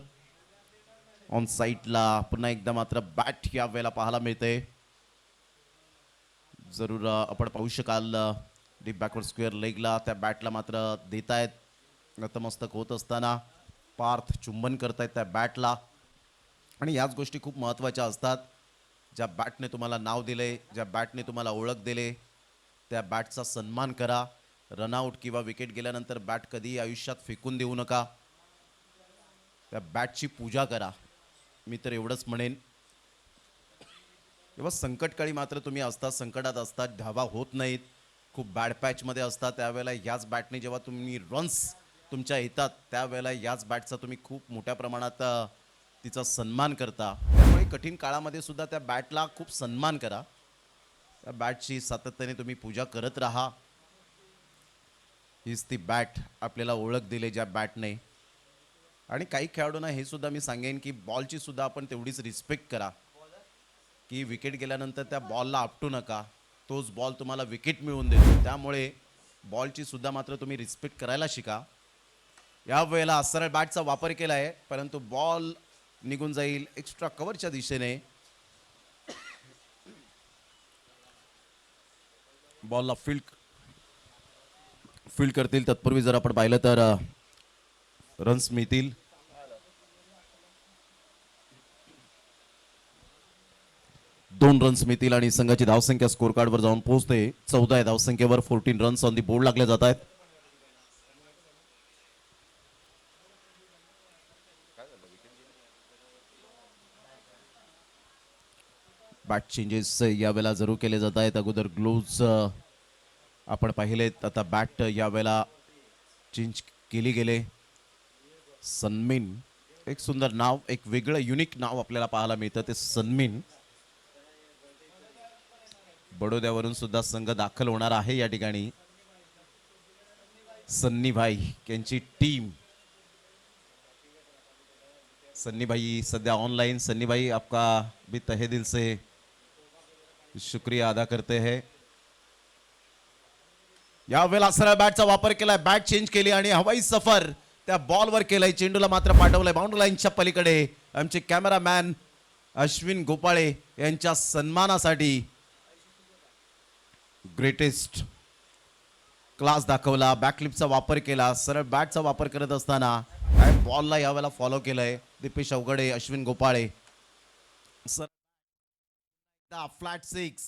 S1: ऑन साईडला पुन्हा एकदा मात्र बॅट या वेळेला पाहायला मिळते. जरूर आपण पाहू शकाल डीप बॅकवर्ड स्क्वेअर लेगला त्या बॅटला मात्र देतायत. नतमस्तक होत असताना पार्थ चुंबन करतायत त्या बॅटला. आणि याच गोष्टी खूप महत्त्वाच्या असतात. ज्या बॅटने तुम्हाला नाव दिले, ज्या बॅटने तुम्हाला ओळख दिले, त्या बॅटचा सन्मान करा. रनआउट किंवा विकेट गेल्यानंतर बॅट कधीही आयुष्यात फेकून देऊ नका. त्या बॅटची पूजा करा. मी तर एवढंच म्हणेन. जेव्हा संकटकाळी मात्र तुम्ही असता, संकटात असतात, धावा होत नाहीत, खूप बॅड पॅचमध्ये असतात, त्यावेळेला याच बॅटने जेव्हा तुम्ही रन्स तुमच्या येतात त्यावेळेला याच बॅटचा तुम्ही खूप मोठ्या प्रमाणात तिचा सन्मान करता. त्यामुळे कठीण काळामध्ये सुद्धा त्या बॅटला खूप सन्मान करा. त्या बॅटची सातत्याने तुम्ही पूजा करत राहा. हीच ती बॅट आपल्याला ओळख दिली ज्या बॅटने. आणि काही खेळाडूंना हे सुद्धा मी सांगेन की बॉलची सुद्धा आपण तेवढीच रिस्पेक्ट करा. की विकेट गेल्यानंतर त्या बॉलला आपटू नका. तोच बॉल तुम्हाला विकेट मिळवून देतो. त्यामुळे बॉलची सुद्धा मात्र तुम्ही रिस्पेक्ट करायला शिका. या वेळेला सरळ बॅटचा वापर केला आहे, परंतु बॉल निघून जाईल एक्स्ट्रा कव्हरच्या दिशेने. बॉलला फील्ड करतील. तत्पूर्वी जर आपण पाहिलं तर रन्स मिळतील. दोन रन्स मिळतील आणि संघाची धावसंख्या स्कोर कार्डवर जाऊन पोहोचते 14 या धावसंख्येवर. 14 रन्स ऑन दी बोर्ड लागले जात आहेत. बॅट चेंजेस यावेळेला जरूर केले जात आहेत. अगोदर ग्लोव्ज आपण पाहिलेत, आता बॅट यावेळेला चेंज केली गेले. सनमिन एक सुंदर नाव, एक वेगळं युनिक नाव आपल्याला पाहायला मिळतं ते सनमिन. बडोद्यावरून सुद्धा संघ दाखल होणार आहे या ठिकाणी. सन्नी भाई यांची टीम. सन्नी भाई सद्या ऑनलाइन. सन्नी भाई आपका भी तहे दिल से शुक्रिया अदा करते हैं. यावेळेला सरळ बॅटचा वापर केलाय, बॅट चेंज केली आणि हवाई सफर त्या बॉलवर केलाय. चेंडूला मात्र पाठवलंय बाउंड्री लाईनच्या पलीकडे. आमचे कॅमेरामॅन अश्विन गोपाळे यांच्या सन्मानासाठी ग्रेटेस्ट क्लास दाखवला. बॅकलिपचा वापर केला, सरळ बॅटचा वापर करत असताना बॉलला यावेळेला फॉलो केलंय Dipesh Avghade, Ashwin Gopale. Flat six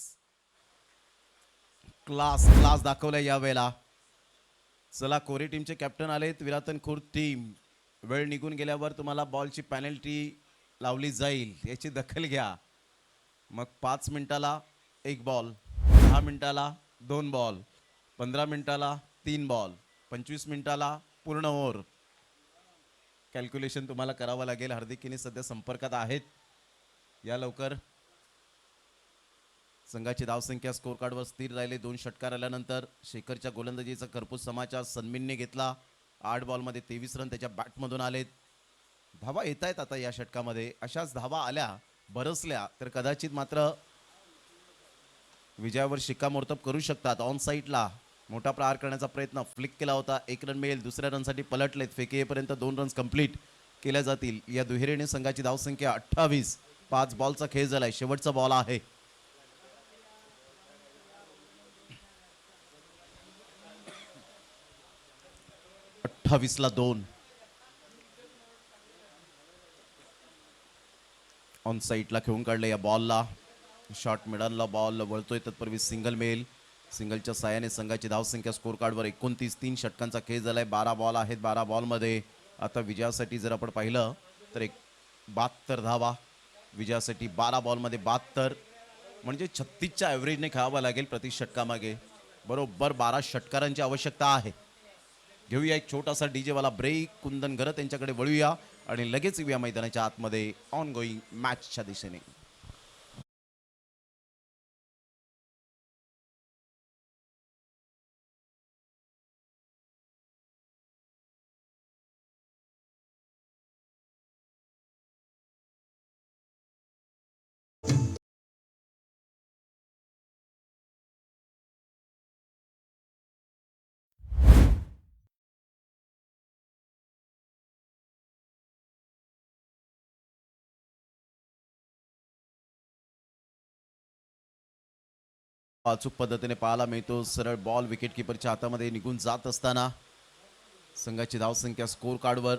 S1: class class दाखवलाय यावेळेला. चला, कोरी टीमचे कॅप्टन आलेत. विरातन खुर्द टीम, वेळ निघून गेल्यावर तुम्हाला बॉलची पेनल्टी लावली जाईल, याची दखल घ्या. मग 5 मिनिटाला 1 बॉल, 10 मिनिटाला 2 बॉल, 15 मिनिटाला 3 बॉल, 25 मिनिटाला पूर्ण ओव्हर. कॅल्क्युलेशन तुम्हाला करावं लागेल. हार्दिक किनी सध्या संपर्कात आहेत, या लवकर. संघाची धावसंख्या स्कोर कार्डवर स्थिर राहिले. 2 षटकार आल्यानंतर शेखरच्या गोलंदाजीचा खरपूस समाचार सन्मीनने घेतला. 8 बॉलमध्ये 23 रन त्याच्या बॅटमधून आलेत. धावा येत आहेत आता या षटकामध्ये. अशाच धावा आल्या, बरसल्या तर कदाचित मात्र विजयावर शिक्कामोर्तब करू शकतात. ऑन साईडला मोठा प्रहार करण्याचा प्रयत्न, फ्लिक केला होता, 1 रन मिळेल. दुसऱ्या रनसाठी पलटलेत. फेकीपर्यंत 2 रन्स कंप्लीट केल्या जातील. या दुहेरीने संघाची धावसंख्या 28. 5 बॉलचा खेळ झालाय, शेवटचा बॉल आहे. 28ला 2. ऑन साईडला खेळून काढले या बॉलला. शॉट मिडलला बॉल वळतोय, तत्पूर्वी सिंगल मिळेल. सिंगलच्या साहाय्याने संघाची धावसंख्या स्कोर कार्डवर 29. 3 षटकांचा खेळ झालाय. 12 बॉल आहेत. 12 बॉलमध्ये आता विजयासाठी जर आपण पाहिलं तर 72 धावा. विजयासाठी 12 बॉलमध्ये 72 म्हणजे 36च्या ॲव्हरेजने खेळावं लागेल प्रति षटकामागे. बरोबर 12 षटकारांची आवश्यकता आहे. घेऊया एक छोटासा डीजे वाला ब्रेक. कुंदन घरत यांच्याकडे वळूया आणि लगेच येऊया मैदानाच्या आतमध्ये ऑन गोईंग मॅचच्या दिशेने. अचूक पद्धतीने पाहायला मिळतो. सरळ बॉल विकेट किपरच्या हातामध्ये निघून जात असताना संघाची धावसंख्या स्कोर कार्डवर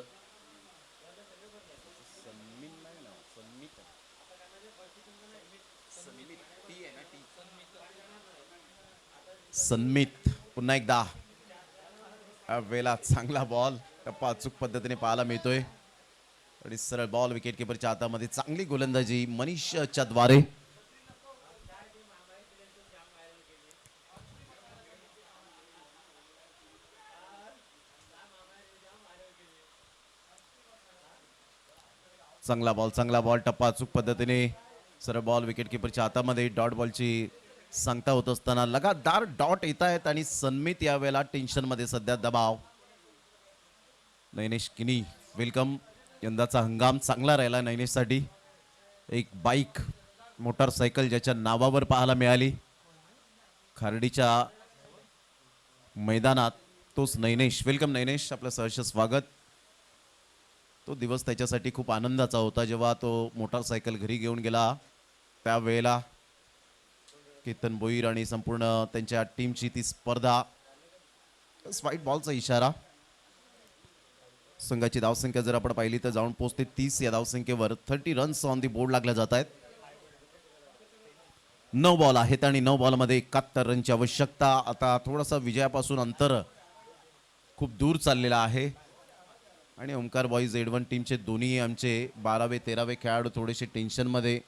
S1: सन्मित पुन्हा एकदा वेळेला चांगला बॉल टप्पा अचूक पद्धतीने पाहायला मिळतोय आणि सरळ बॉल विकेट किपरच्या हातामध्ये. चांगली गोलंदाजी मनीषच्या द्वारे. चांगला बॉल टप्पा अचूक पद्धतीने. सरळ बॉल विकेट किपरच्या हातामध्ये. डॉट बॉलची सांगता होत असताना लगातार डॉट येत आहेत आणि सन्मित यावेळेला टेन्शनमध्ये सध्या. दबाव. नैनेश किनी वेलकम. यंदाचा हंगाम चांगला राहिला नैनेशसाठी. एक बाईक मोटारसायकल ज्याच्या नावावर पाहायला मिळाली खार्डीच्या मैदानात, तोच नैनेश. वेलकम नैनेश, आपलं सहर्ष स्वागत. तो दिवस त्याच्यासाठी खूप आनंदाचा होता जेव्हा तो मोटारसायकल घरी घेऊन गेला. त्यावेळेला केतन भोईर आणि संपूर्ण त्यांच्या टीमची ती स्पर्धा. व्हाईट बॉलचा इशारा. संघाची धावसंख्या जर आपण पाहिली तर जाऊन पोहोचते 30. या धावसंख्येवर 30 रन्स ऑन दी बोर्ड लागल्या जात आहेत. 9 बॉल आहेत आणि 9 बॉलमध्ये 71 रनची आवश्यकता. आता थोडासा विजयापासून अंतर खूप दूर चाललेला आहे आणि ओंकार बॉईज एड1 टीमचे दोन्ही आमचे 12वे 13वे खेळाडू थोडेसे टेन्शनमध्ये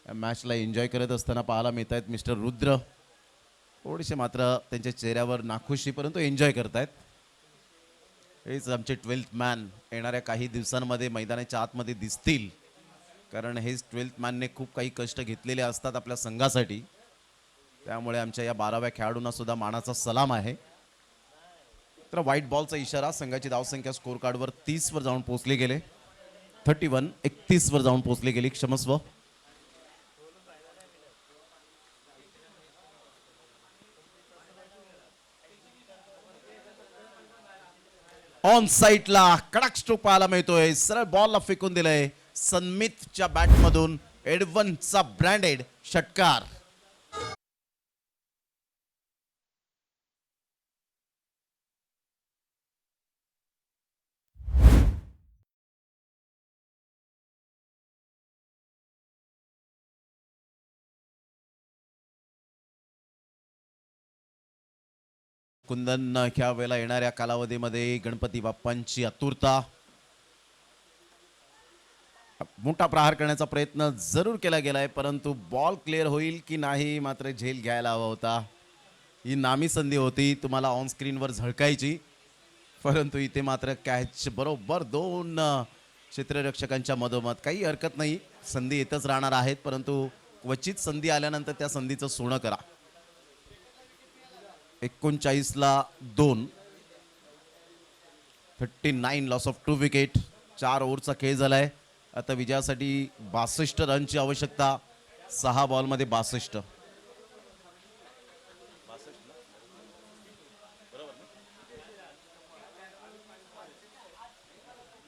S1: मॅचला एन्जॉय करत असताना पाहायला मिळत आहेत. मिस्टर रुद्र थोडेसे मात्र त्यांच्या चेहऱ्यावर नाखुशी, परंतु एन्जॉय करतायत. हेच आमचे 12th मॅन येणाऱ्या काही दिवसांमध्ये मैदानाच्या आतमध्ये दिसतील, कारण हेच 12th मॅनने खूप काही कष्ट घेतलेले असतात आपल्या संघासाठी. त्यामुळे आमच्या या 12व्या खेळाडूंना सुद्धा मानाचा सलाम आहे. तर व्हाईट बॉलचा इशारा. संघाची धावसंख्या स्कोर कार्डवर 30 वर जाऊन पोहोचले गेले. 31 वर जाऊन पोहोचले गेली, क्षमस्व. ऑन साईडला कडक स्ट्रोक पाहायला मिळतोय. सरळ बॉलला फेकून दिलंय सन्मितच्या बॅट मधून. एडवनचा ब्रँडेड षटकार. कुंदन ह्या वेळेला येणाऱ्या कालावधीमध्ये गणपती बाप्पांची आतुरता. मोठा प्रहार करण्याचा प्रयत्न जरूर केला गेलाय, परंतु बॉल क्लिअर होईल की नाही मात्र झेल घ्यायला हवा होता. ही नामी संधी होती तुम्हाला ऑन स्क्रीनवर झळकायची, परंतु इथे मात्र कॅच बरोबर 2 क्षेत्ररक्षकांच्या मधोमध. काही हरकत नाही, संधी येतच राहणार आहेत, परंतु क्वचित संधी आल्यानंतर त्या संधीचं सोनं करा. 39-2. 39 लॉस ऑफ 2 विकेट. 4 ओव्हरचा खेळ झालाय. आता विजयासाठी 62 रनची आवश्यकता. 6 बॉलमध्ये 62.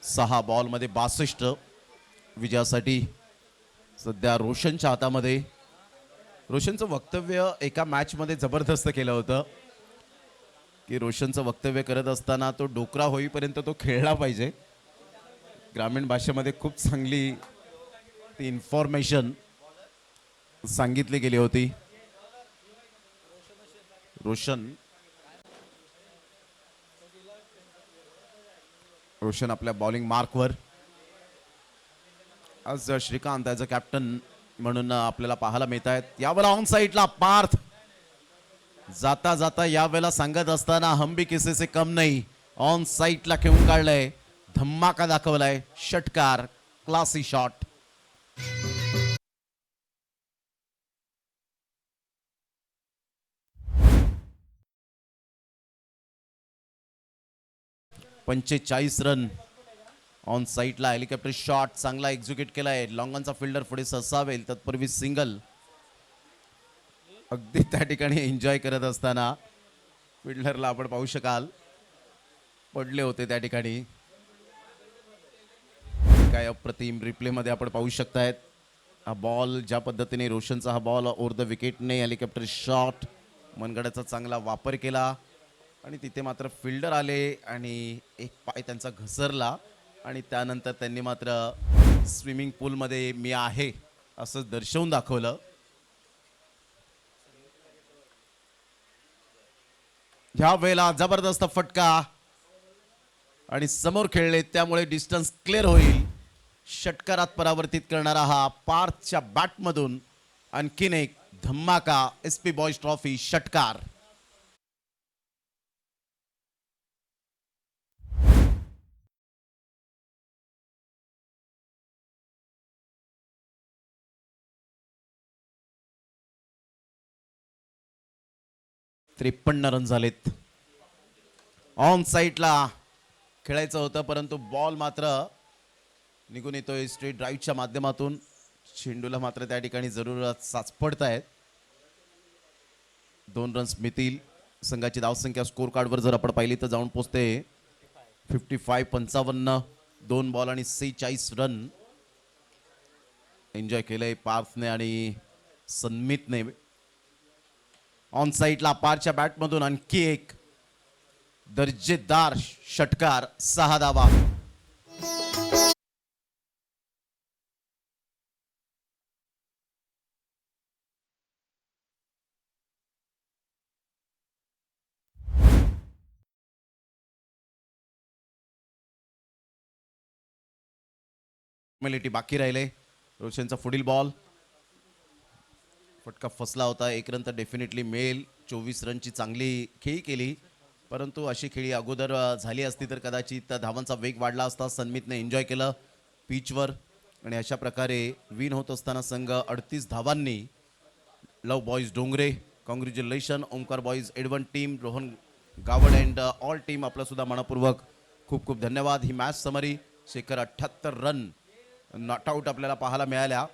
S1: 6 बॉलमध्ये 62 विजयासाठी. सध्या रोशनच्या हातामध्ये. रोशनचं वक्तव्य एका मॅचमध्ये जबरदस्त केलं होतं की रोशनचं वक्तव्य करत असताना तो डोकरा होईपर्यंत तो खेळला पाहिजे. ग्रामीण भाषेमध्ये खूप चांगली ती इन्फॉर्मेशन सांगितली गेली होती. रोशन आपल्या बॉलिंग मार्कवर. आज श्रीकांत ॲज अ कॅप्टन म्हणून आपल्याला पाहायला मिळत आहेत. यावेळेला ऑन साईडला पार्थ जाता जाता यावेळेला सांगत असताना हम भी किसी से कम नहीं. ऑन साईडला खेळून काढलंय. धम्माका दाखवलाय. षटकार. Classy shot. पंचेचाळीस रन. ऑन साईडला हेलिकॉप्टर शॉट चांगला एक्झिक्यूट केलाय. लॉंगॉनचा फिल्डर पुढे सरसावेल तत्पूर्वी सिंगल. अगदी त्या ठिकाणी एन्जॉय करत असताना फिल्डरला आपण पाहू शकाल पडले होते त्या ठिकाणी. काय अप्रतिम रिप्ले मध्ये आपण पाहू शकतायत. हा बॉल ज्या पद्धतीने रोशनचा हा बॉल ओव्हर द विकेटने हेलिकॉप्टर शॉट मनगडाचा चांगला वापर केला आणि तिथे मात्र फिल्डर आले आणि एक पाय त्यांचा घसरला आणि त्यानंतर त्यांनी मात्र स्विमिंग पूलमध्ये मी आहे असं दर्शवून दाखवलं. ह्या वेळेला जबरदस्त फटका आणि समोर खेळले त्यामुळे डिस्टन्स क्लिअर होईल. षटकारात परावर्तित करणारा हा पार्थच्या बॅटमधून आणखीन एक धम्माका. SP बॉयज ट्रॉफी षटकार. त्रेपन्न रन झालेत. ऑन साईडला खेळायचं होतं परंतु बॉल मात्र निघून येतोय स्ट्रेट ड्राईव्हच्या माध्यमातून. चेंडूला मात्र त्या ठिकाणी जरूरत साचपडत आहेत. 2 रन्स मिळतील. संघाची धावसंख्या स्कोर कार्डवर जर आपण पाहिली तर जाऊन पोचते 55. 2 बॉल आणि 46 रन एन्जॉय केलंय पार्थने आणि सन्मितने. ऑन साईडला पारच्या बॅटमधून आणखी एक दर्जेदार षटकार. 6 धावा. बाकी राहिले. रोशनचा पुढील बॉल फटका फसला होता. 1 रन तर डेफिनेटली मिळेल. 24 रनची चांगली खेळी केली परंतु अशी खेळी अगोदर झाली असती तर कदाचित धावांचा वेग वाढला असता. सन्मितने एन्जॉय केलं पिचवर आणि अशा प्रकारे विन होत असताना संघ 38 धावांनी. Love boys Dongre congratulation. Omkar boys एडवन team, Rohan Gawad and all team आपलं सुद्धा मनपूर्वक खूप खूप धन्यवाद. ही match summary. Shekhar 78 run not out आपल्याला पाहायला मिळाल्या.